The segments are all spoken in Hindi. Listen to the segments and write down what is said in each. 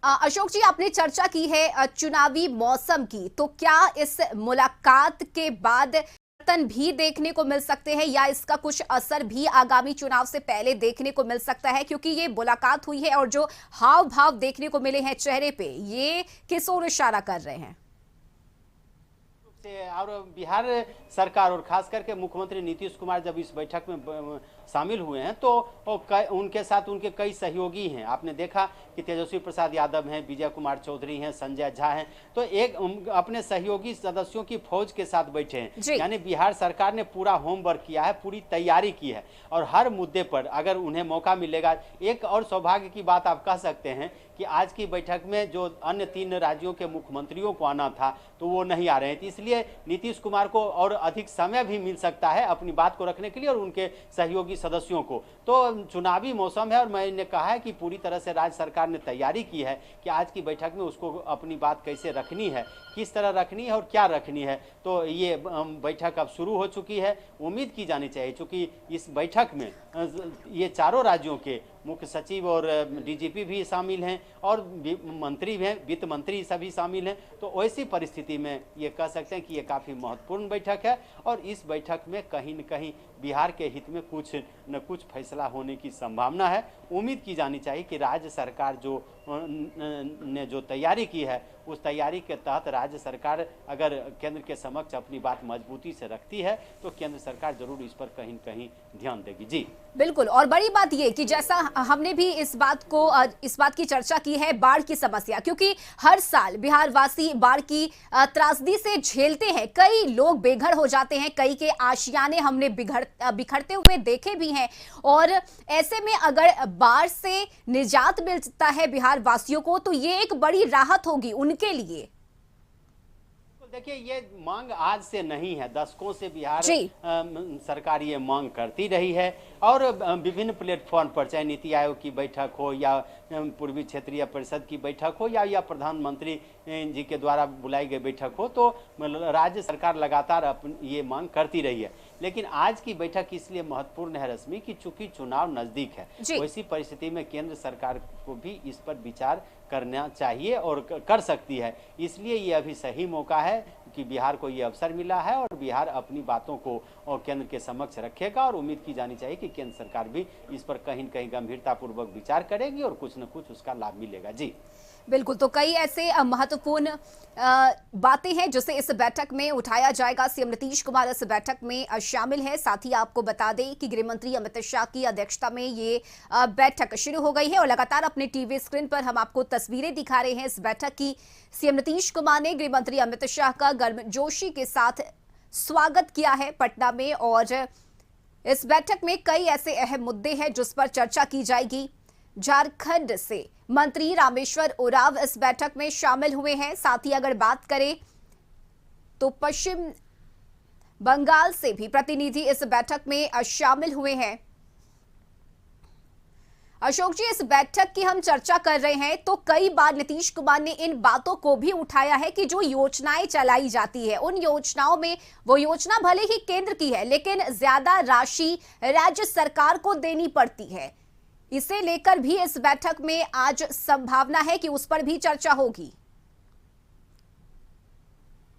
अशोक जी, आपने चर्चा की है चुनावी मौसम की, तो क्या इस मुलाकात के बाद परिवर्तन भी देखने को मिल सकते हैं या इसका कुछ असर भी आगामी चुनाव से पहले देखने को मिल सकता है? क्योंकि ये मुलाकात हुई है और जो हाव भाव देखने को मिले हैं चेहरे पे, ये किस ओर इशारा कर रहे हैं? और बिहार सरकार और खास करके मुख्यमंत्री नीतीश कुमार जब इस बैठक में शामिल हुए हैं तो उनके साथ उनके कई सहयोगी हैं। आपने देखा कि तेजस्वी प्रसाद यादव हैं, विजय कुमार चौधरी हैं, संजय झा हैं, तो एक अपने सहयोगी सदस्यों की फौज के साथ बैठे हैं। यानी बिहार सरकार ने पूरा होमवर्क किया है, पूरी तैयारी की है और हर मुद्दे पर अगर उन्हें मौका मिलेगा। एक और सौभाग्य की बात आप कह सकते हैं कि आज की बैठक में जो अन्य 3 राज्यों के मुख्यमंत्रियों को आना था तो वो नहीं आ रहे हैं, इसलिए नीतीश कुमार को और अधिक समय भी मिल सकता है अपनी बात को रखने के लिए और उनके सहयोगी सदस्यों को। तो चुनावी मौसम है और मैंने कहा है कि पूरी तरह से राज्य सरकार ने तैयारी की है कि आज की बैठक में उसको अपनी बात कैसे रखनी है, किस तरह रखनी है और क्या रखनी है। तो ये बैठक अब शुरू हो चुकी है। उम्मीद की जानी चाहिए चूँकि इस बैठक में ये चारों राज्यों के मुख्य सचिव और डीजीपी भी शामिल हैं और मंत्री भी हैं, वित्त मंत्री सभी शामिल हैं। तो ऐसी परिस्थिति में ये कह सकते हैं कि ये काफ़ी महत्वपूर्ण बैठक है और इस बैठक में कहीं न कहीं बिहार के हित में कुछ न कुछ फैसला होने की संभावना है। उम्मीद की जानी चाहिए कि राज्य सरकार ने जो तैयारी की है उस तैयारी के तहत राज्य सरकार अगर केंद्र के समक्ष अपनी बात मजबूती से रखती है तो केंद्र सरकार जरूर इस पर कहीं न कहीं ध्यान देगी। जी बिल्कुल। और बड़ी बात ये कि जैसा हमने भी इस बात की चर्चा की है, बाढ़ की समस्या, क्योंकि हर साल बिहार वासी बाढ़ की त्रासदी से झेलते हैं। कई लोग बेघर हो जाते हैं, कई के आशियाने हमने बिखरते हुए देखे भी हैं और ऐसे में अगर बाढ़ से निजात मिलता है बिहार वासियों को तो ये एक बड़ी राहत होगी उनके लिए। देखिए, ये मांग आज से नहीं है, दशकों से बिहार सरकार ये मांग करती रही है और विभिन्न प्लेटफॉर्म पर, चाहे नीति आयोग की बैठक हो या पूर्वी क्षेत्रीय परिषद की बैठक हो या प्रधानमंत्री जी के द्वारा बुलाई गई बैठक हो, तो राज्य सरकार लगातार ये मांग करती रही है। लेकिन आज की बैठक इसलिए महत्वपूर्ण है रश्मि कि चूंकि चुनाव नजदीक है, वैसी परिस्थिति में केंद्र सरकार को भी इस पर विचार करना चाहिए और कर सकती है। इसलिए ये अभी सही मौका है कि बिहार को ये अवसर मिला है और बिहार अपनी बातों को और केंद्र के समक्ष रखेगा और उम्मीद की जानी चाहिए कि केंद्र सरकार भी इस पर कहीं न कहीं गंभीरतापूर्वक विचार करेगी और कुछ न कुछ उसका लाभ मिलेगा। जी बिल्कुल। तो कई ऐसे महत्वपूर्ण बातें हैं जिसे इस बैठक में उठाया जाएगा। सीएम नीतीश कुमार इस बैठक में शामिल है। साथ ही आपको बता दें कि गृह मंत्री अमित शाह की अध्यक्षता में ये बैठक शुरू हो गई है और लगातार अपने टीवी स्क्रीन पर हम आपको तस्वीरें दिखा रहे हैं इस बैठक की। सीएम नीतीश कुमार ने गृह मंत्री अमित शाह का गर्मजोशी के साथ स्वागत किया है पटना में और इस बैठक में कई ऐसे अहम मुद्दे हैं जिस पर चर्चा की जाएगी। झारखंड से मंत्री रामेश्वर उरांव इस बैठक में शामिल हुए हैं। साथ ही अगर बात करें तो पश्चिम बंगाल से भी प्रतिनिधि इस बैठक में शामिल हुए हैं। अशोक जी, इस बैठक की हम चर्चा कर रहे हैं तो कई बार नीतीश कुमार ने इन बातों को भी उठाया है कि जो योजनाएं चलाई जाती है उन योजनाओं में वो योजना भले ही केंद्र की है लेकिन ज्यादा राशि राज्य सरकार को देनी पड़ती है। इसे लेकर भी इस बैठक में आज संभावना है कि उस पर भी चर्चा होगी।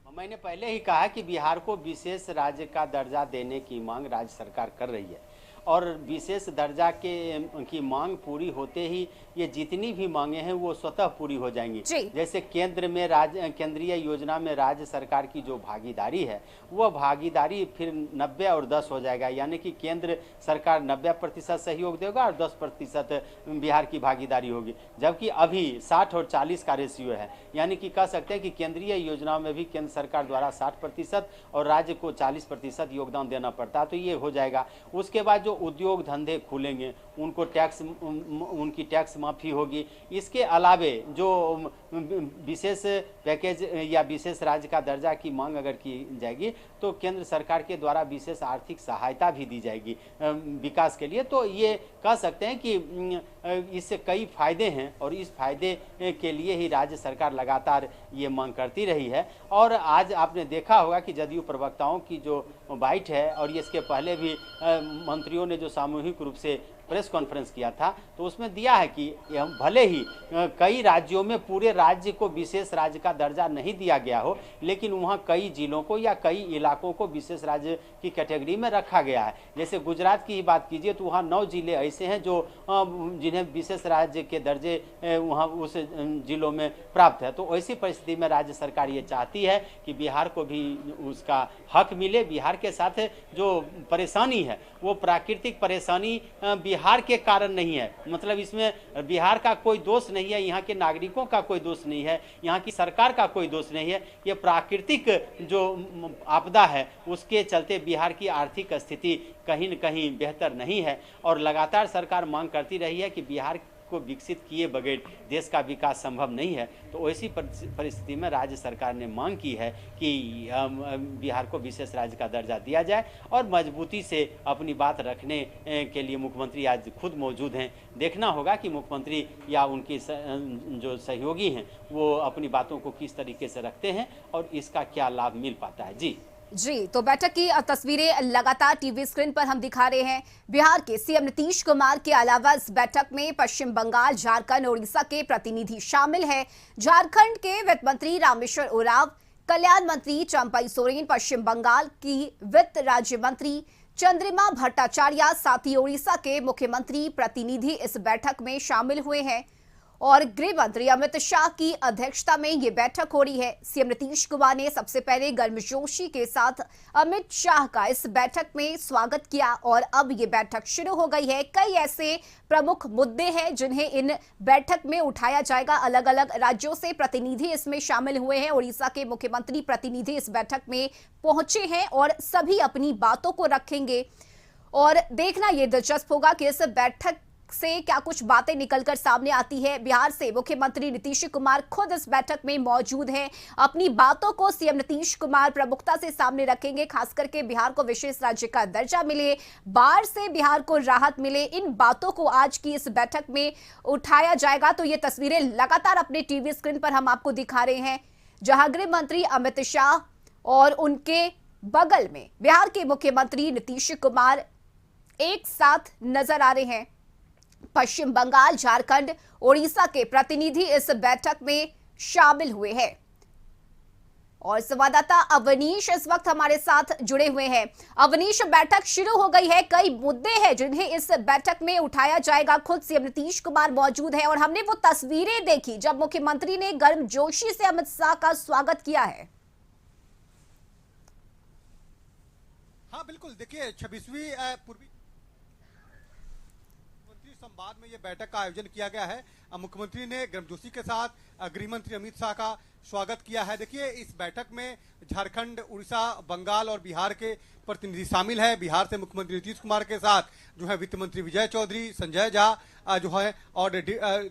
मैंने पहले ही कहा कि बिहार को विशेष राज्य का दर्जा देने की मांग राज्य सरकार कर रही है और विशेष दर्जा की मांग पूरी होते ही ये जितनी भी मांगे हैं वो स्वतः पूरी हो जाएंगी। जैसे केंद्र में केंद्रीय योजना में राज्य सरकार की जो भागीदारी है वह भागीदारी फिर 90 और 10 हो जाएगा, यानी कि केंद्र सरकार 90% सहयोग देगा और 10% बिहार की भागीदारी होगी। जबकि अभी 60 और 40 का रेशियो है, यानी कि कह सकते हैं कि केंद्रीय योजनाओं में भी केंद्र सरकार द्वारा 60% और राज्य को 40% योगदान देना पड़ता है, तो ये हो जाएगा। उसके बाद जो उद्योग धंधे खुलेंगे उनको उनकी टैक्स माफी होगी। इसके अलावे जो विशेष पैकेज या विशेष राज्य का दर्जा की मांग अगर की जाएगी तो केंद्र सरकार के द्वारा विशेष आर्थिक सहायता भी दी जाएगी विकास के लिए। तो ये कह सकते हैं कि इससे कई फायदे हैं और इस फायदे के लिए ही राज्य सरकार लगातार ये मांग करती रही है। और आज आपने देखा होगा कि जदयू प्रवक्ताओं की जो बाइट है और इसके पहले भी मंत्रियों ने जो सामूहिक रूप से प्रेस कॉन्फ्रेंस किया था तो उसमें दिया है कि भले ही कई राज्यों में पूरे राज्य को विशेष राज्य का दर्जा नहीं दिया गया हो, लेकिन वहाँ कई जिलों को या कई इलाकों को विशेष राज्य की कैटेगरी में रखा गया है। जैसे गुजरात की ही बात कीजिए तो वहाँ 9 जिले ऐसे हैं जो जिन्हें विशेष राज्य के दर्जे वहाँ उस जिलों में प्राप्त है। तो ऐसी परिस्थिति में राज्य सरकार ये चाहती है कि बिहार को भी उसका हक मिले। बिहार के साथ जो परेशानी है वो प्राकृतिक परेशानी बिहार के कारण नहीं है, मतलब इसमें बिहार का कोई दोष नहीं है, यहाँ के नागरिकों का कोई दोष नहीं है, यहाँ की सरकार का कोई दोष नहीं है। ये प्राकृतिक जो आपदा है उसके चलते बिहार की आर्थिक स्थिति कहीं न कहीं बेहतर नहीं है और लगातार सरकार मांग करती रही है कि बिहार को विकसित किए बगैर देश का विकास संभव नहीं है। तो ऐसी परिस्थिति में राज्य सरकार ने मांग की है कि बिहार को विशेष राज्य का दर्जा दिया जाए और मजबूती से अपनी बात रखने के लिए मुख्यमंत्री आज खुद मौजूद हैं। देखना होगा कि मुख्यमंत्री या उनके जो सहयोगी हैं वो अपनी बातों को किस तरीके से रखते हैं और इसका क्या लाभ मिल पाता है। जी, तो बैठक की तस्वीरें लगातार टीवी स्क्रीन पर हम दिखा रहे हैं। बिहार के सीएम नीतीश कुमार के अलावा इस बैठक में पश्चिम बंगाल, झारखंड, उड़ीसा के प्रतिनिधि शामिल हैं। झारखंड के वित्त मंत्री रामेश्वर उरांव, कल्याण मंत्री चंपई सोरेन, पश्चिम बंगाल की वित्त राज्य मंत्री चंद्रिमा भट्टाचार्य, साथ ही उड़ीसा के मुख्यमंत्री प्रतिनिधि इस बैठक में शामिल हुए हैं और गृह मंत्री अमित शाह की अध्यक्षता में ये बैठक हो रही है। सीएम नीतीश कुमार ने सबसे पहले गर्मजोशी के साथ अमित शाह का इस बैठक में स्वागत किया और अब ये बैठक शुरू हो गई है। कई ऐसे प्रमुख मुद्दे हैं जिन्हें इन बैठक में उठाया जाएगा। अलग अलग राज्यों से प्रतिनिधि इसमें शामिल हुए हैं। उड़ीसा के मुख्यमंत्री प्रतिनिधि इस बैठक में पहुंचे हैं और सभी अपनी बातों को रखेंगे और देखना यह दिलचस्प होगा कि इस बैठक से क्या कुछ बातें निकलकर सामने आती है। बिहार से मुख्यमंत्री नीतीश कुमार खुद इस बैठक में मौजूद हैं। अपनी बातों को सीएम नीतीश कुमार प्रमुखता से सामने रखेंगे, खास करके बिहार को विशेष राज्य का दर्जा मिले, बाढ़ से बिहार को राहत मिले, इन बातों को आज की इस बैठक में उठाया जाएगा। तो ये तस्वीरें लगातार अपने टीवी स्क्रीन पर हम आपको दिखा रहे हैं, जहां गृह मंत्री अमित शाह और उनके बगल में बिहार के मुख्यमंत्री नीतीश कुमार एक साथ नजर आ रहे हैं। पश्चिम बंगाल, झारखंड, ओडिशा के प्रतिनिधि इस बैठक में शामिल हुए हैं और संवाददाता अवनीश इस वक्त हमारे साथ जुड़े हुए हैं। अवनीश, बैठक शुरू हो गई है, कई मुद्दे हैं जिन्हें इस बैठक में उठाया जाएगा। खुद सीएम नीतीश कुमार मौजूद है और हमने वो तस्वीरें देखी जब मुख्यमंत्री ने गर्मजोशी से अमित शाह का स्वागत किया है। हाँ बिल्कुल, देखिए 26वीं पूर्वी संवाद में ये बैठक का आयोजन किया गया है। मुख्यमंत्री ने गर्मजोशी के साथ गृह मंत्री अमित शाह का स्वागत किया है। देखिए इस बैठक में झारखंड, उड़ीसा, बंगाल और बिहार के प्रतिनिधि शामिल है। बिहार से मुख्यमंत्री नीतीश कुमार के साथ जो है वित्त मंत्री विजय चौधरी, संजय झा जो है और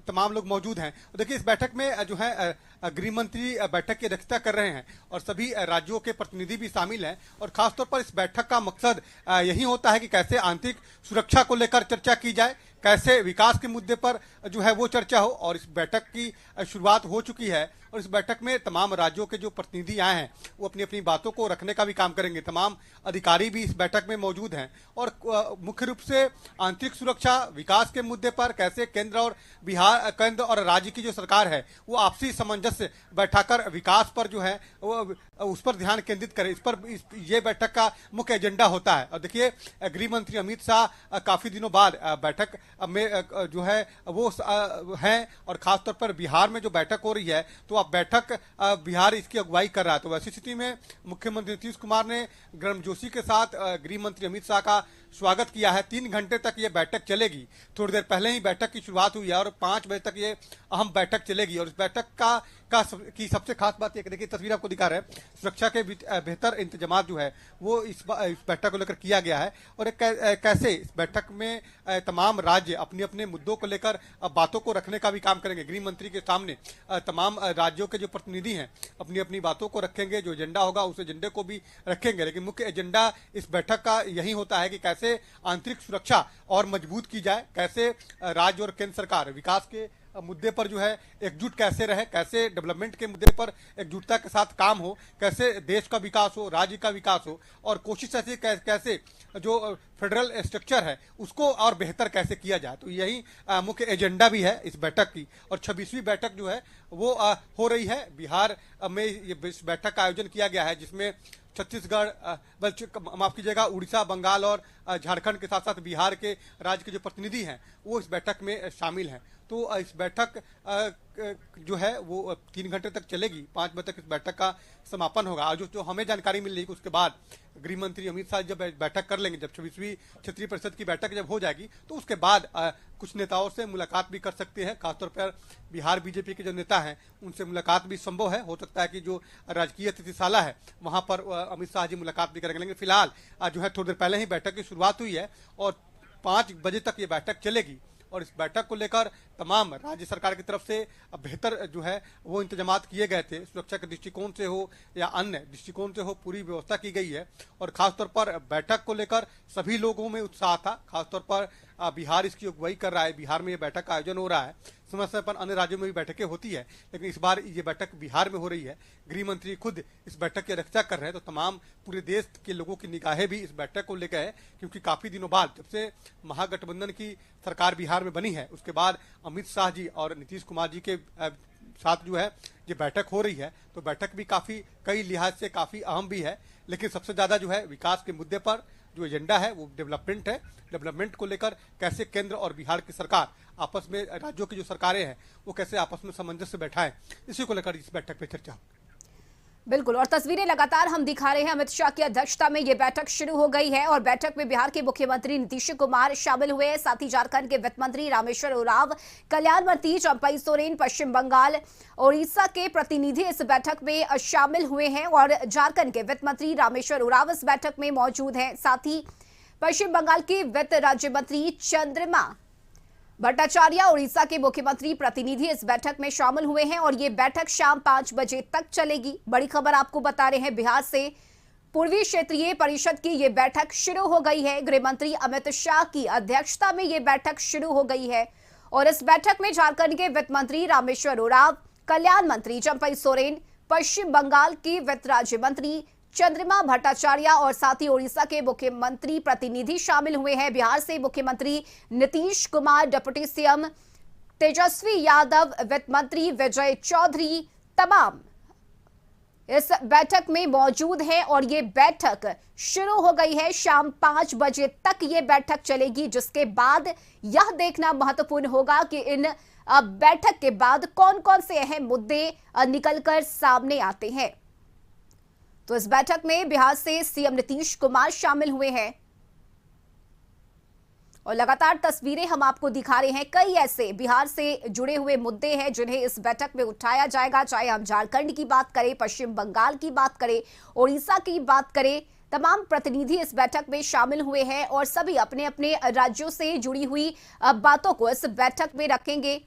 तमाम लोग मौजूद हैं। देखिए इस बैठक में जो है गृह मंत्री बैठक की अध्यक्षता कर रहे हैं और सभी राज्यों के प्रतिनिधि भी शामिल हैं और खासतौर पर इस बैठक का मकसद यही होता है कि कैसे आंतरिक सुरक्षा को लेकर चर्चा की जाए, कैसे विकास के मुद्दे पर जो है वो चर्चा हो। और इस बैठक की शुरुआत हो चुकी है और इस बैठक में तमाम राज्यों के जो प्रतिनिधि आए हैं वो अपनी अपनी बातों को रखने का भी काम करेंगे। तमाम अधिकारी भी इस बैठक में मौजूद हैं और मुख्य रूप से आंतरिक सुरक्षा, विकास के मुद्दे पर कैसे केंद्र और राज्य की जो सरकार है वो आपसी सामंजस्य बैठाकर विकास पर जो है वो उस पर ध्यान केंद्रित करे, ये बैठक का मुख्य एजेंडा होता है। और देखिए गृह मंत्री अमित शाह काफी दिनों बाद बैठक में जो है वो हैं और खासतौर पर बिहार में जो बैठक हो रही है तो अब बैठक बिहार इसकी अगुवाई कर रहा है। तो वैसी स्थिति में मुख्यमंत्री नीतीश कुमार ने गर्मजोशी के साथ गृह मंत्री अमित शाह का स्वागत किया है। 3 घंटे तक ये बैठक चलेगी। थोड़ी देर पहले ही बैठक की शुरुआत हुई है और 5 बजे तक ये अहम बैठक चलेगी। और इस बैठक की सबसे खास बात एक देखिए तस्वीर आपको दिखा रहे हैं, सुरक्षा के बेहतर इंतजाम जो है वो इस बैठक को लेकर किया गया है और कैसे इस बैठक में तमाम राज्य अपने अपने मुद्दों को लेकर बातों को रखने का भी काम करेंगे। गृह मंत्री के सामने तमाम राज्यों के जो प्रतिनिधि हैं अपनी अपनी बातों को रखेंगे, जो एजेंडा होगा उस एजेंडे को भी रखेंगे। लेकिन मुख्य एजेंडा इस बैठक का यही होता है कि कैसे आंतरिक सुरक्षा और मजबूत की जाए, कैसे राज्य और केंद्र सरकार विकास के मुद्दे पर जो है एकजुट कैसे रहे, कैसे डेवलपमेंट के मुद्दे पर एकजुटता के साथ काम हो, कैसे देश का विकास हो, राज्य का विकास हो, और कोशिश ऐसी कैसे जो फेडरल स्ट्रक्चर है उसको और बेहतर कैसे किया जाए। तो यही मुख्य एजेंडा भी है इस बैठक की। और 26वीं बैठक जो है वो हो रही है बिहार में। ये इस बैठक का आयोजन किया गया है जिसमें छत्तीसगढ़, माफ कीजिएगा, उड़ीसा, बंगाल और झारखंड के साथ साथ बिहार के राज्य के जो प्रतिनिधि हैं वो इस बैठक में शामिल हैं। तो इस बैठक जो है वो 3 घंटे तक चलेगी। 5 बजे तक इस बैठक का समापन होगा। और जो हमें जानकारी मिल रही है उसके बाद गृह मंत्री अमित शाह जब बैठक कर लेंगे, जब 26वीं क्षेत्रीय परिषद की बैठक जब हो जाएगी तो उसके बाद कुछ नेताओं से मुलाकात भी कर सकते हैं। खासतौर पर बिहार बीजेपी के जो नेता हैं उनसे मुलाकात भी संभव है। हो सकता है कि जो राजकीय अतिथिशाला है वहां पर अमित शाह जी मुलाकात भी करेंगे। लेकिन फिलहाल जो है थोड़ी देर पहले ही बैठक की शुरुआत हुई है और 5 बजे तक ये बैठक चलेगी। और इस बैठक को लेकर तमाम राज्य सरकार की तरफ से बेहतर जो है वो इंतजामात किए गए थे। सुरक्षा के दृष्टिकोण से हो या अन्य दृष्टिकोण से हो, पूरी व्यवस्था की गई है। और खासतौर पर बैठक को लेकर सभी लोगों में उत्साह था। खासतौर पर बिहार इसकी अगुवाई कर रहा है, बिहार में ये बैठक का आयोजन हो रहा है। समय समय पर अन्य राज्यों में भी बैठकें होती है, लेकिन इस बार ये बैठक बिहार में हो रही है। गृह मंत्री खुद इस बैठक की अध्यक्षता कर रहे हैं। तो तमाम पूरे देश के लोगों की निगाहें भी इस बैठक को लेकर है, क्योंकि काफी दिनों बाद जब से महागठबंधन की सरकार बिहार में बनी है उसके बाद अमित शाह जी और नीतीश कुमार जी के साथ जो है ये बैठक हो रही है। तो बैठक भी काफी कई लिहाज से काफी अहम भी है। लेकिन सबसे ज्यादा जो है विकास के मुद्दे पर जो एजेंडा है वो डेवलपमेंट है। डेवलपमेंट को लेकर कैसे केंद्र और बिहार की सरकार आपस में, राज्यों की जो सरकारें हैं वो कैसे आपस में सामंजस्य बैठाएं, इसी को लेकर इस बैठक पे चर्चा। बिल्कुल, और तस्वीरें लगातार हम दिखा रहे हैं। अमित शाह की अध्यक्षता में ये बैठक शुरू हो गई है और बैठक में बिहार के मुख्यमंत्री नीतीश कुमार शामिल हुए हैं। साथ ही झारखंड के वित्त मंत्री रामेश्वर उरांव, कल्याण मंत्री चंपई सोरेन, पश्चिम बंगाल, उड़ीसा के प्रतिनिधि इस बैठक में शामिल हुए हैं। और झारखंड के वित्त मंत्री रामेश्वर उरांव इस बैठक में मौजूद हैं। साथ ही पश्चिम बंगाल के वित्त राज्य मंत्री चंद्रमा भट्टाचार्य, उड़ीसा के मुख्यमंत्री प्रतिनिधि इस बैठक में शामिल हुए हैं। और ये बैठक शाम 5 बजे तक चलेगी। बड़ी खबर आपको बता रहे हैं, बिहार से पूर्वी क्षेत्रीय परिषद की ये बैठक शुरू हो गई है। गृह मंत्री अमित शाह की अध्यक्षता में ये बैठक शुरू हो गई है। और इस बैठक में झारखंड के वित्त मंत्री रामेश्वर उरांव, कल्याण मंत्री चंपई सोरेन, पश्चिम बंगाल के वित्त राज्य मंत्री चंद्रमा भट्टाचार्य और साथ ही उड़ीसा के मुख्यमंत्री प्रतिनिधि शामिल हुए हैं। बिहार से मुख्यमंत्री नीतीश कुमार, डिप्टी सीएम तेजस्वी यादव, वित्त मंत्री विजय चौधरी तमाम इस बैठक में मौजूद हैं। और ये बैठक शुरू हो गई है। शाम 5 बजे तक ये बैठक चलेगी, जिसके बाद यह देखना महत्वपूर्ण होगा कि इन बैठक के बाद कौन कौन से अहम मुद्दे निकलकर सामने आते हैं। तो इस बैठक में बिहार से सीएम नीतीश कुमार शामिल हुए हैं और लगातार तस्वीरें हम आपको दिखा रहे हैं। कई ऐसे बिहार से जुड़े हुए मुद्दे हैं जिन्हें इस बैठक में उठाया जाएगा, चाहे हम झारखंड की बात करें, पश्चिम बंगाल की बात करें, उड़ीसा की बात करें। तमाम प्रतिनिधि इस बैठक में शामिल हुए हैं और सभी अपने अपने राज्यों से जुड़ी हुई बातों को इस बैठक में रखेंगे।